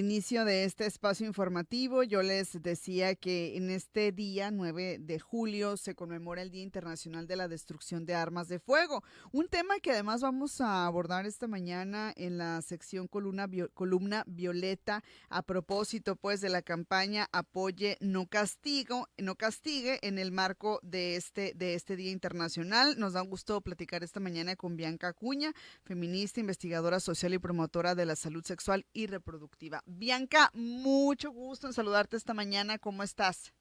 Inicio de este espacio informativo, yo les decía que en este día 9 de julio se conmemora el Día Internacional de la Destrucción de Armas de Fuego, un tema que además vamos a abordar esta mañana en la sección columna Violeta, a propósito pues de la campaña Apoye no castigue en el marco de este Día Internacional. Nos da un gusto platicar esta mañana con Bianca Acuña, feminista, investigadora social y promotora de la salud sexual y reproductiva. Bianca, mucho gusto en saludarte esta mañana. ¿Cómo estás?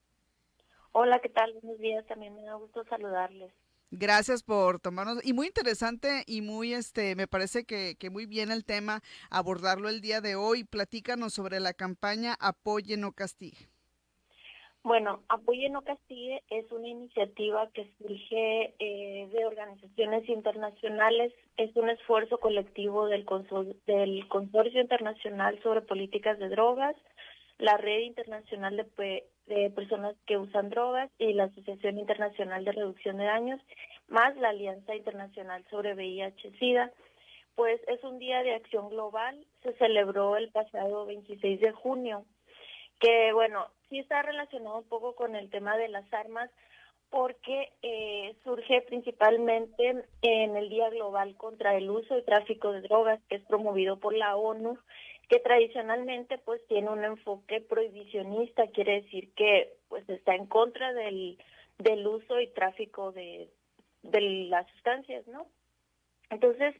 Hola, ¿qué tal? Buenos días, también me da gusto saludarles. Gracias por tomarnos, y muy interesante y muy, me parece que muy bien el tema, abordarlo el día de hoy. Platícanos sobre la campaña Apoye, no castigue. Bueno, Apoye No Castigue es una iniciativa que surge de organizaciones internacionales. Es un esfuerzo colectivo del Consorcio Internacional sobre Políticas de Drogas, la Red Internacional de Personas que Usan Drogas y la Asociación Internacional de Reducción de Daños, más la Alianza Internacional sobre VIH-Sida. Pues es un día de acción global, se celebró el pasado 26 de junio, que bueno, sí está relacionado un poco con el tema de las armas, porque surge principalmente en el Día Global contra el Uso y Tráfico de Drogas, que es promovido por la ONU, que tradicionalmente pues tiene un enfoque prohibicionista, quiere decir que pues está en contra del uso y tráfico de las sustancias, ¿no? Entonces,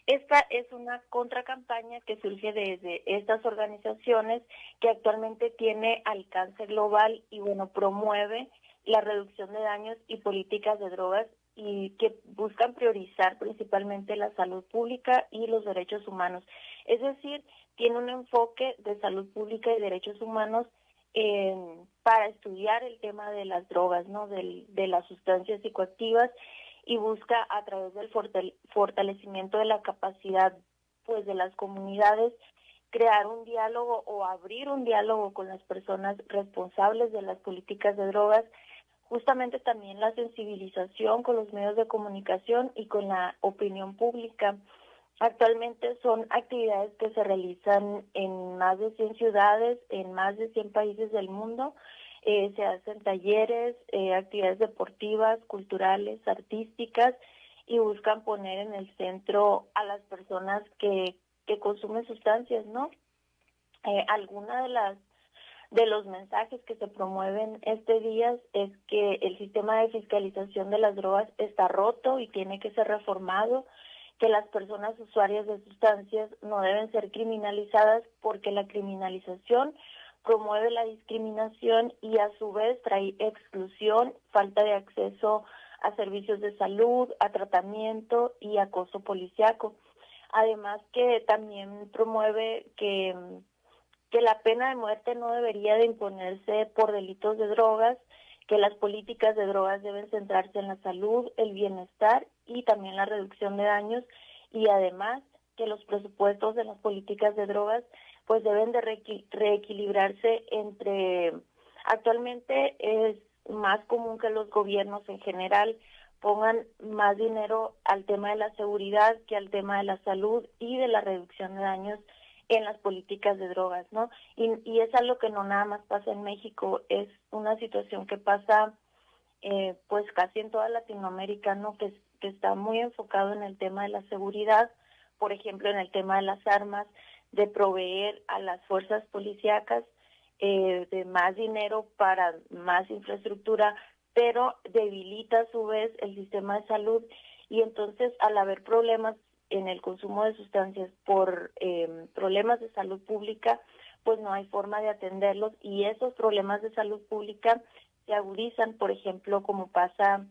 esta es una contracampaña que surge desde estas organizaciones que actualmente tiene alcance global y bueno, promueve la reducción de daños y políticas de drogas y que buscan priorizar principalmente la salud pública y los derechos humanos. Es decir, tiene un enfoque de salud pública y derechos humanos para estudiar el tema de las drogas, ¿no? De las sustancias psicoactivas, y busca a través del fortalecimiento de la capacidad pues de las comunidades crear un diálogo o abrir un diálogo con las personas responsables de las políticas de drogas, justamente también la sensibilización con los medios de comunicación y con la opinión pública. Actualmente son actividades que se realizan en más de 100 ciudades, en más de 100 países del mundo. Se hacen talleres, actividades deportivas, culturales, artísticas, y buscan poner en el centro a las personas que consumen sustancias, ¿no? Alguna de los mensajes que se promueven este día es que el sistema de fiscalización de las drogas está roto y tiene que ser reformado, que las personas usuarias de sustancias no deben ser criminalizadas porque la criminalización promueve la discriminación y a su vez trae exclusión, falta de acceso a servicios de salud, a tratamiento y acoso policiaco. Además que también promueve que la pena de muerte no debería de imponerse por delitos de drogas, que las políticas de drogas deben centrarse en la salud, el bienestar y también la reducción de daños, y además que los presupuestos de las políticas de drogas pues deben de reequilibrarse entre, actualmente es más común que los gobiernos en general pongan más dinero al tema de la seguridad que al tema de la salud y de la reducción de daños en las políticas de drogas, ¿no? Y es algo que no nada más pasa en México, es una situación que pasa pues casi en toda Latinoamérica, ¿no? Que está muy enfocado en el tema de la seguridad, por ejemplo, en el tema de las armas, de proveer a las fuerzas policíacas de más dinero para más infraestructura, pero debilita a su vez el sistema de salud, y entonces al haber problemas en el consumo de sustancias por problemas de salud pública, pues no hay forma de atenderlos, y esos problemas de salud pública se agudizan, por ejemplo, como pasa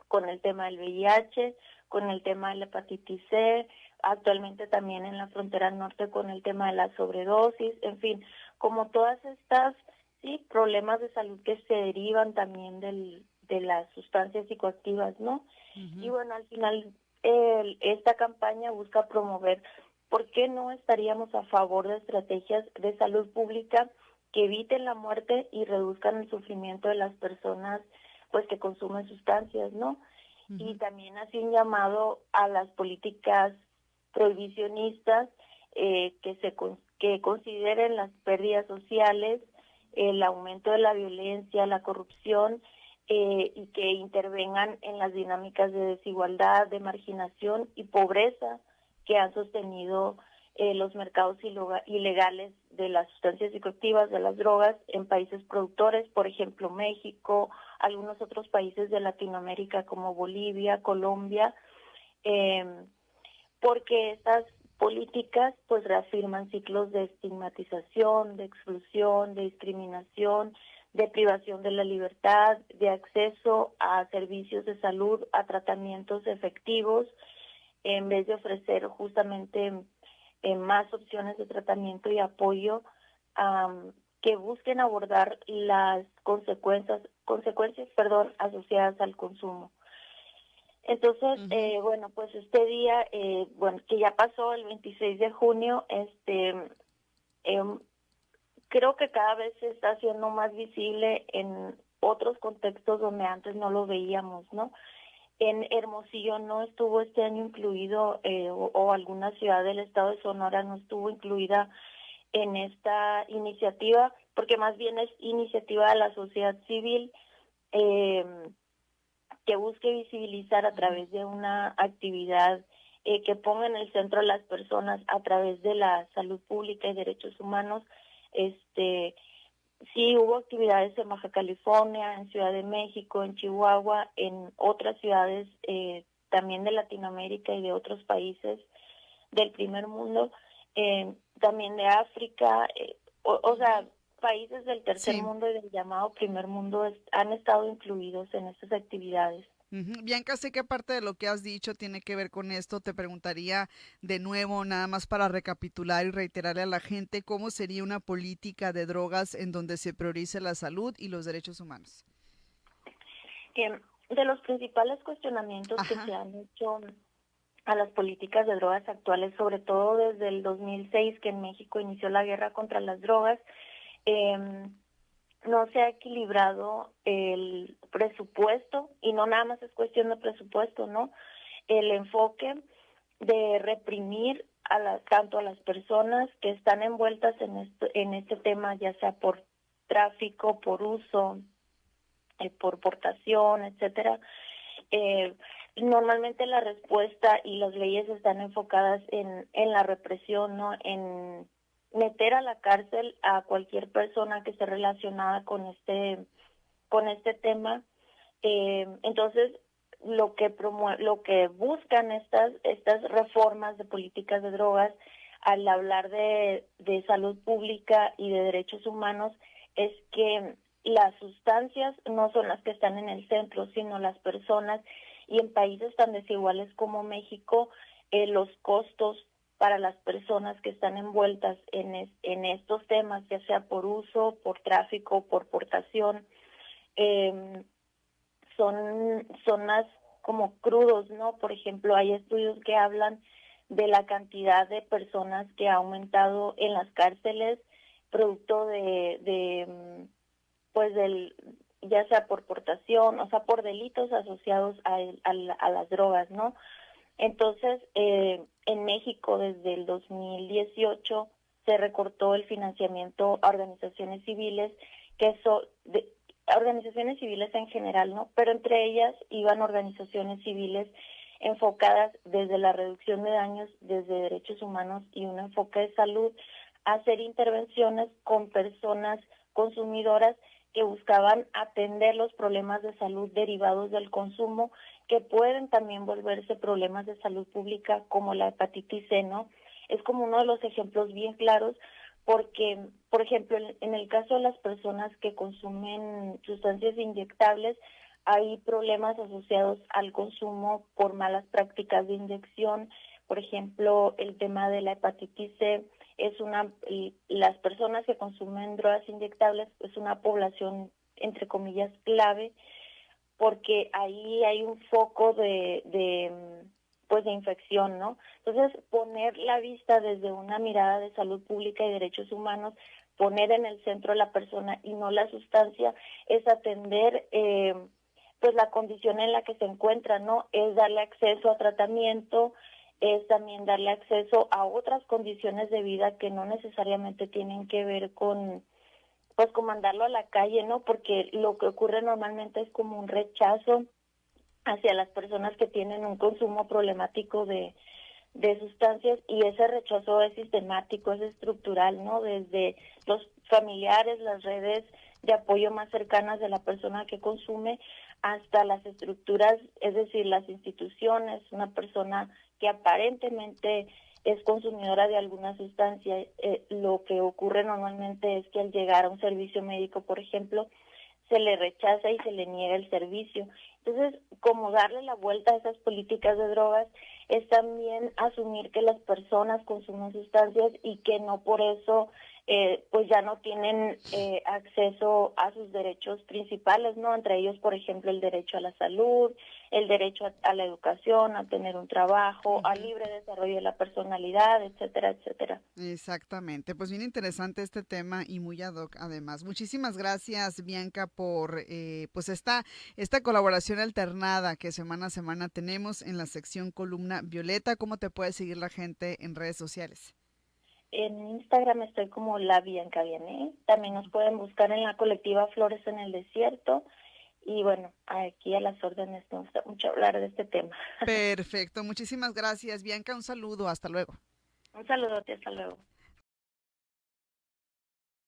con el tema del VIH, con el tema de la hepatitis C, actualmente también en la frontera norte con el tema de la sobredosis, en fin, como todas estas sí problemas de salud que se derivan también de las sustancias psicoactivas, ¿no? Y Ujú. bueno, al final esta campaña busca promover por qué no estaríamos a favor de estrategias de salud pública que eviten la muerte y reduzcan el sufrimiento de las personas pues que consumen sustancias, ¿no? Y Ujú. también hace un llamado a las políticas prohibicionistas que consideren las pérdidas sociales, el aumento de la violencia, la corrupción, y que intervengan en las dinámicas de desigualdad, de marginación y pobreza que han sostenido los mercados ilegales de las sustancias psicoactivas, de las drogas, en países productores, por ejemplo México, algunos otros países de Latinoamérica como Bolivia, Colombia, porque estas políticas pues reafirman ciclos de estigmatización, de exclusión, de discriminación, de privación de la libertad, de acceso a servicios de salud, a tratamientos efectivos, en vez de ofrecer justamente más opciones de tratamiento y apoyo que busquen abordar las consecuencias asociadas al consumo. Entonces, bueno, pues este día, bueno, que ya pasó el 26 de junio, creo que cada vez se está haciendo más visible en otros contextos donde antes no lo veíamos, ¿no? En Hermosillo no estuvo este año incluido, o alguna ciudad del estado de Sonora no estuvo incluida en esta iniciativa, porque más bien es iniciativa de la sociedad civil, que busque visibilizar a través de una actividad que ponga en el centro a las personas a través de la salud pública y derechos humanos. Sí hubo actividades en Baja California, en Ciudad de México, en Chihuahua, en otras ciudades también de Latinoamérica y de otros países del primer mundo, también de África, o sea, países del tercer mundo y del llamado primer mundo han estado incluidos en estas actividades. Bianca, sé que parte de lo que has dicho tiene que ver con esto. Te preguntaría de nuevo, nada más para recapitular y reiterarle a la gente, ¿cómo sería una política de drogas en donde se priorice la salud y los derechos humanos? De los principales cuestionamientos que se han hecho a las políticas de drogas actuales, sobre todo desde el 2006, que en México inició la guerra contra las drogas, no se ha equilibrado el presupuesto, y no nada más es cuestión de presupuesto, ¿no? El enfoque de reprimir tanto a las personas que están envueltas en este tema, ya sea por tráfico, por uso, por portación, etcétera. Normalmente la respuesta y las leyes están enfocadas en la represión, ¿no? En meter a la cárcel a cualquier persona que esté relacionada con este tema. Entonces, lo que buscan estas reformas de políticas de drogas, al hablar de salud pública y de derechos humanos, es que las sustancias no son las que están en el centro, sino las personas, y en países tan desiguales como México, los costos para las personas que están envueltas en estos temas, ya sea por uso, por tráfico, por portación, son más como crudos, ¿no? Por ejemplo, hay estudios que hablan de la cantidad de personas que ha aumentado en las cárceles producto pues ya sea por portación, o sea, por delitos asociados a las drogas, ¿no? Entonces, en México desde el 2018 se recortó el financiamiento a organizaciones civiles, organizaciones civiles en general, ¿no? Pero entre ellas iban organizaciones civiles enfocadas desde la reducción de daños, desde derechos humanos y un enfoque de salud, a hacer intervenciones con personas consumidoras que buscaban atender los problemas de salud derivados del consumo, que pueden también volverse problemas de salud pública como la hepatitis C, ¿no? Es como uno de los ejemplos bien claros, porque, por ejemplo, en el caso de las personas que consumen sustancias inyectables, hay problemas asociados al consumo por malas prácticas de inyección. Por ejemplo, el tema de la hepatitis C las personas que consumen drogas inyectables es una población, entre comillas, clave, porque ahí hay un foco de infección, ¿no? Entonces, poner la vista desde una mirada de salud pública y derechos humanos, poner en el centro a la persona y no la sustancia, es atender pues la condición en la que se encuentra, ¿no? Es darle acceso a tratamiento, es también darle acceso a otras condiciones de vida que no necesariamente tienen que ver con, pues, con mandarlo a la calle, ¿no? Porque lo que ocurre normalmente es como un rechazo hacia las personas que tienen un consumo problemático de sustancias, y ese rechazo es sistemático, es estructural, ¿no? Desde los familiares, las redes de apoyo más cercanas de la persona que consume, hasta las estructuras, es decir, las instituciones, una persona que aparentemente es consumidora de alguna sustancia. Lo que ocurre normalmente es que al llegar a un servicio médico, por ejemplo, se le rechaza y se le niega el servicio. Entonces, como darle la vuelta a esas políticas de drogas es también asumir que las personas consumen sustancias y que no por eso pues ya no tienen acceso a sus derechos principales, ¿no? Entre ellos, por ejemplo, el derecho a la salud, el derecho a la educación, a tener un trabajo, al Ujú. libre desarrollo de la personalidad, etcétera, etcétera. Exactamente, pues bien interesante este tema y muy ad hoc además. Muchísimas gracias, Bianca, por pues esta colaboración alternada que semana a semana tenemos en la sección Columna Violeta. ¿Cómo te puede seguir la gente en redes sociales? En Instagram estoy como La Bianca Viene. También nos pueden buscar en la colectiva Flores en el Desierto. Y bueno, aquí a las órdenes, me gusta mucho hablar de este tema. Perfecto, muchísimas gracias, Bianca. Un saludo, hasta luego. Un saludote, hasta luego.